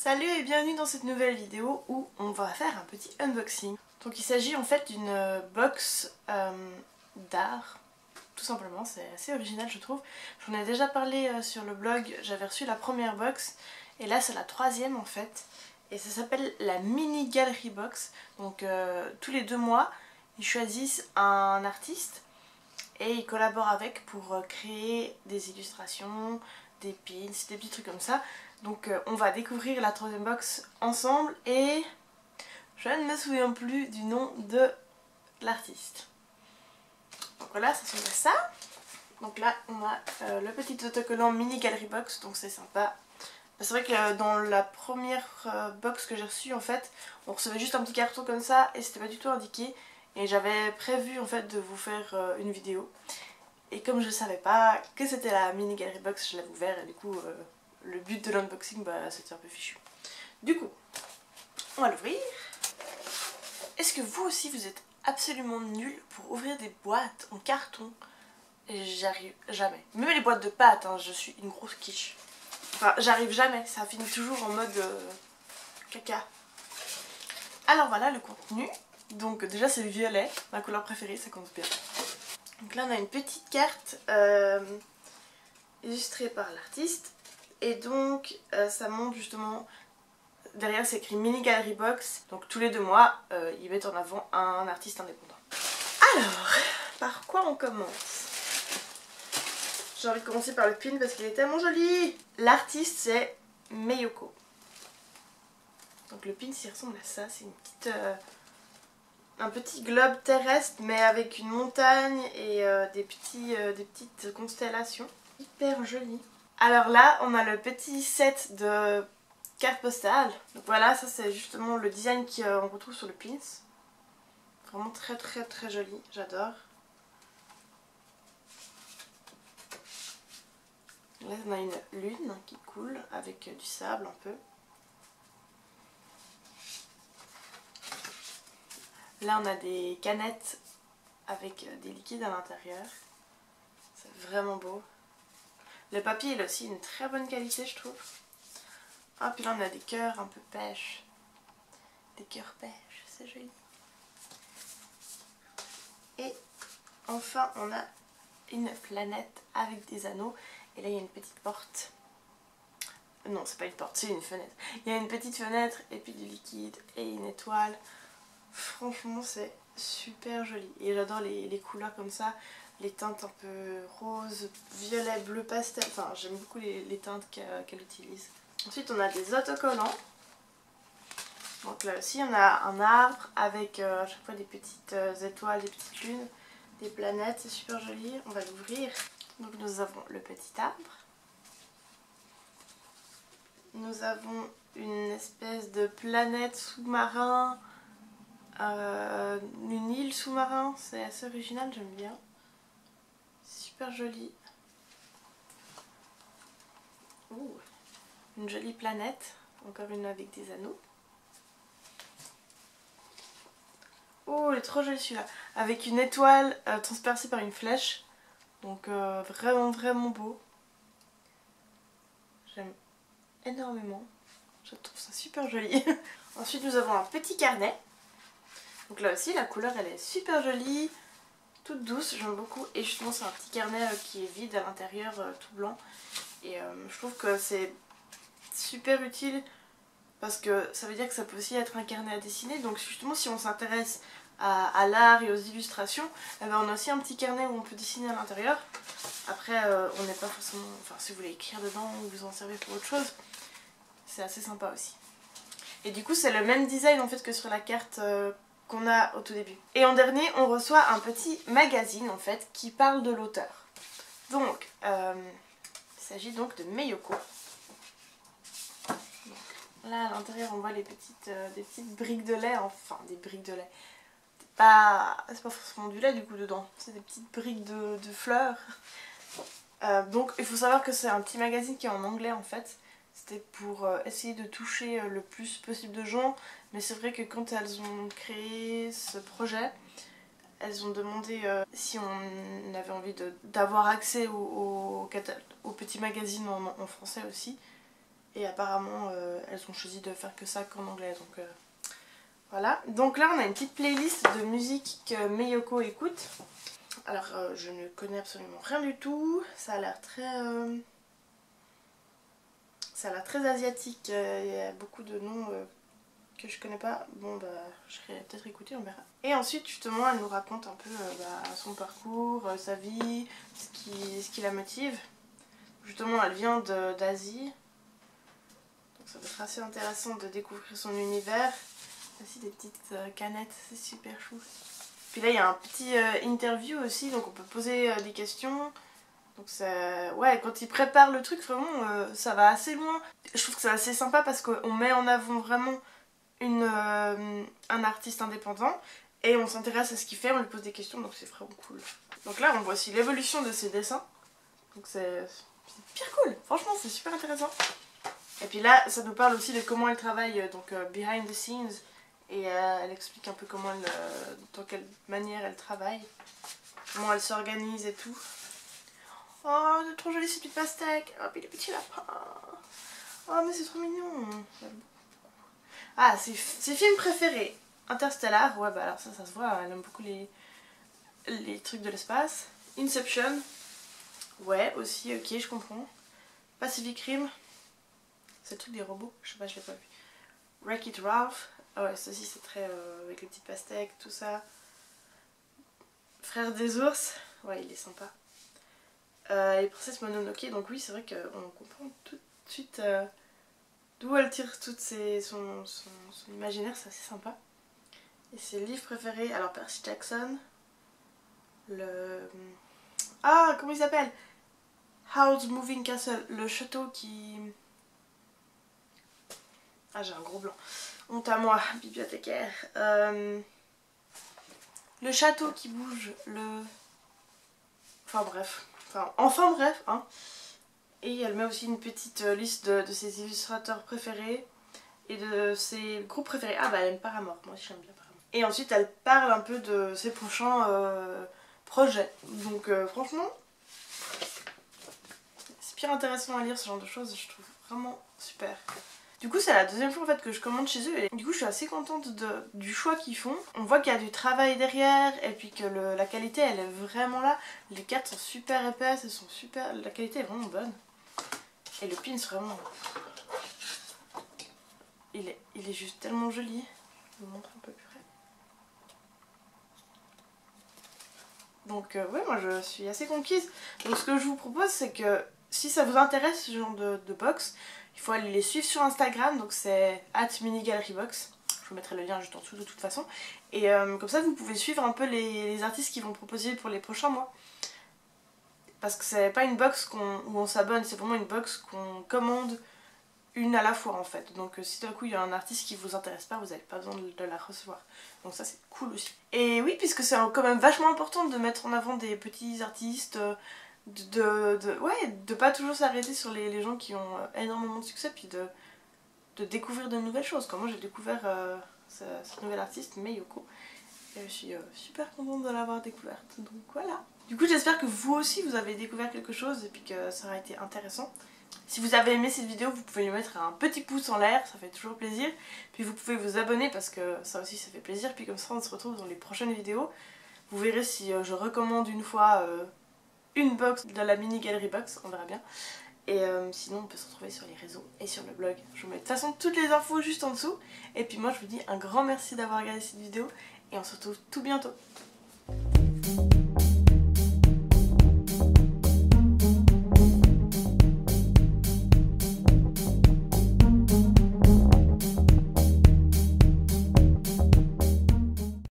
Salut et bienvenue dans cette nouvelle vidéo où on va faire un petit unboxing. Donc il s'agit en fait d'une box d'art, tout simplement, c'est assez original je trouve. J'en ai déjà parlé sur le blog, j'avais reçu la première box et là c'est la troisième en fait. Et ça s'appelle la mini galerie box. Donc tous les 2 mois ils choisissent un artiste et ils collaborent avec pour créer des illustrations, des pins, des petits trucs comme ça. Donc on va découvrir la troisième box ensemble et je ne me souviens plus du nom de l'artiste. Donc voilà, ça ressemble à ça. Donc là on a le petit autocollant mini galerie box, donc c'est sympa. C'est vrai que dans la première box que j'ai reçue en fait, on recevait juste un petit carton comme ça et c'était pas du tout indiqué. Et j'avais prévu en fait de vous faire une vidéo. Et comme je savais pas que c'était la mini galerie box, je l'avais ouvert et du coup le but de l'unboxing c'était un peu fichu. Du coup, on va l'ouvrir. Est-ce que vous aussi vous êtes absolument nul pour ouvrir des boîtes en carton? J'arrive jamais. Même les boîtes de pâtes, hein, je suis une grosse quiche. Enfin, j'arrive jamais, ça finit toujours en mode caca. Alors voilà le contenu. Donc déjà c'est le violet, ma couleur préférée, ça compte bien. Donc là on a une petite carte illustrée par l'artiste. Et donc ça montre justement, derrière c'est écrit mini galerie box. Donc tous les 2 mois ils mettent en avant un artiste indépendant. Alors, par quoi on commence? J'ai envie de commencer par le pin parce qu'il est tellement joli. L'artiste c'est Meyoko. Donc le pin il ressemble à ça, c'est une petite... un petit globe terrestre mais avec une montagne et des petites constellations. Hyper joli. Alors là on a le petit set de cartes postales. Donc voilà, ça c'est justement le design qu'on retrouve sur le pins. Vraiment très très très joli, j'adore. Là on a une lune qui coule avec du sable un peu. Là on a des canettes avec des liquides à l'intérieur. C'est vraiment beau. Le papier il a aussi une très bonne qualité je trouve. Ah puis là on a des cœurs un peu pêche. Des cœurs pêche, c'est joli. Et enfin on a une planète avec des anneaux. Et là il y a une petite porte. Non c'est pas une porte, c'est une fenêtre. Il y a une petite fenêtre et puis du liquide et une étoile. Franchement c'est super joli. Et j'adore les couleurs comme ça. Les teintes un peu rose, violet, bleu pastel. Enfin j'aime beaucoup les teintes qu'elle utilise. Ensuite on a des autocollants. Donc là aussi on a un arbre avec à chaque fois des petites étoiles, des petites lunes, des planètes, c'est super joli. On va l'ouvrir. Donc nous avons le petit arbre. Nous avons une espèce de planète sous-marin, une île sous-marin, c'est assez original, j'aime bien. Super joli. Ouh, une jolie planète, encore une avec des anneaux. Oh, il est trop joli celui-là. Avec une étoile transpercée par une flèche. Donc vraiment vraiment beau. J'aime énormément. Je trouve ça super joli. Ensuite nous avons un petit carnet. Donc là aussi la couleur elle est super jolie. Toute douce, j'aime beaucoup. Et justement c'est un petit carnet qui est vide à l'intérieur, tout blanc. Et je trouve que c'est super utile. Parce que ça veut dire que ça peut aussi être un carnet à dessiner. Donc justement si on s'intéresse à l'art et aux illustrations, eh ben on a aussi un petit carnet où on peut dessiner à l'intérieur. Après on n'est pas forcément... Enfin si vous voulez écrire dedans ou vous en servir pour autre chose, c'est assez sympa aussi. Et du coup c'est le même design en fait que sur la carte qu'on a au tout début. Et en dernier on reçoit un petit magazine en fait qui parle de l'auteur. Donc il s'agit donc de Meyoko. Là à l'intérieur on voit des petites briques de lait, enfin des briques de lait. C'est pas forcément du lait du coup dedans, c'est des petites briques de fleurs. Donc il faut savoir que c'est un petit magazine qui est en anglais en fait. C'était pour essayer de toucher le plus possible de gens. Mais c'est vrai que quand elles ont créé ce projet, elles ont demandé si on avait envie d'avoir accès au petit magazine en français aussi. Et apparemment elles ont choisi de faire que ça qu'en anglais, donc voilà. Donc là on a une petite playlist de musique que Meyoko écoute. Alors je ne connais absolument rien du tout, ça a l'air très asiatique, il y a beaucoup de noms que je connais pas. Bon bah je vais peut-être écouter, on verra. Et ensuite justement elle nous raconte un peu son parcours, sa vie, ce qui la motive. Justement elle vient d'Asie, donc ça va être assez intéressant de découvrir son univers. Il y a aussi des petites canettes, c'est super chou. Puis là il y a un petit interview aussi, donc on peut poser des questions. Donc ça, ouais, quand il prépare le truc vraiment ça va assez loin. Je trouve que c'est assez sympa parce qu'on met en avant vraiment un artiste indépendant et on s'intéresse à ce qu'il fait, on lui pose des questions, donc c'est vraiment cool. Donc là on voit aussi l'évolution de ses dessins, donc c'est pire cool, franchement c'est super intéressant. Et puis là ça nous parle aussi de comment elle travaille, donc behind the scenes, et elle explique un peu comment dans quelle manière elle travaille, comment elle s'organise et tout. Oh c'est trop joli ces petites pastèques, oh puis les petits lapins, oh mais c'est trop mignon. Ah, ses films préférés. Interstellar, ouais bah alors ça se voit, elle aime beaucoup les trucs de l'espace. Inception, ouais aussi, ok je comprends. Pacific Rim, c'est le truc des robots, je sais pas, je l'ai pas vu. Wreck-It Ralph, ah ouais ça aussi c'est très avec les petites pastèques, tout ça. Frère des ours, ouais il est sympa. Et Princesse Mononoke, donc oui c'est vrai qu'on comprend tout de suite d'où elle tire tout son imaginaire, c'est assez sympa. Et ses livres préférés, alors Percy Jackson, ah comment il s'appelle, Howl's Moving Castle, le château qui... Ah j'ai un gros blanc, honte à moi, bibliothécaire. Le château qui bouge, enfin bref, hein. Et elle met aussi une petite liste de ses illustrateurs préférés et de ses groupes préférés. Ah bah elle aime Paramore, moi aussi j'aime bien Paramore. Et ensuite elle parle un peu de ses prochains projets. Donc franchement, c'est super intéressant à lire ce genre de choses, je trouve vraiment super. Du coup c'est la deuxième fois en fait que je commande chez eux et du coup je suis assez contente du choix qu'ils font. On voit qu'il y a du travail derrière et puis que la qualité elle est vraiment là. Les cartes sont super épaisses, elles sont super... la qualité est vraiment bonne. Et le pin vraiment... Il est juste tellement joli. Je vous montre un peu plus près. Donc ouais moi je suis assez conquise. Donc ce que je vous propose c'est que si ça vous intéresse ce genre de box, il faut aller les suivre sur Instagram, donc c'est @minigallerybox. Je vous mettrai le lien juste en dessous de toute façon. Et comme ça vous pouvez suivre un peu les artistes qui vont proposer pour les prochains mois. Parce que c'est pas une box où on s'abonne, c'est vraiment une box qu'on commande une à la fois en fait. Donc si d'un coup il y a un artiste qui vous intéresse pas, vous n'avez pas besoin de la recevoir. Donc ça c'est cool aussi. Et oui, puisque c'est quand même vachement important de mettre en avant des petits artistes, de pas toujours s'arrêter sur les gens qui ont énormément de succès, puis de découvrir de nouvelles choses. Comme moi j'ai découvert cette nouvelle artiste, Meyoko, et je suis super contente de l'avoir découverte. Donc voilà. Du coup j'espère que vous aussi vous avez découvert quelque chose et puis que ça aura été intéressant. Si vous avez aimé cette vidéo, vous pouvez lui mettre un petit pouce en l'air, ça fait toujours plaisir. Puis vous pouvez vous abonner parce que ça aussi ça fait plaisir. Puis comme ça on se retrouve dans les prochaines vidéos. Vous verrez si je recommande une fois une box de la mini galerie box, on verra bien. Et sinon on peut se retrouver sur les réseaux et sur le blog. Je vous mets de toute façon toutes les infos juste en dessous. Et puis moi je vous dis un grand merci d'avoir regardé cette vidéo et on se retrouve tout bientôt.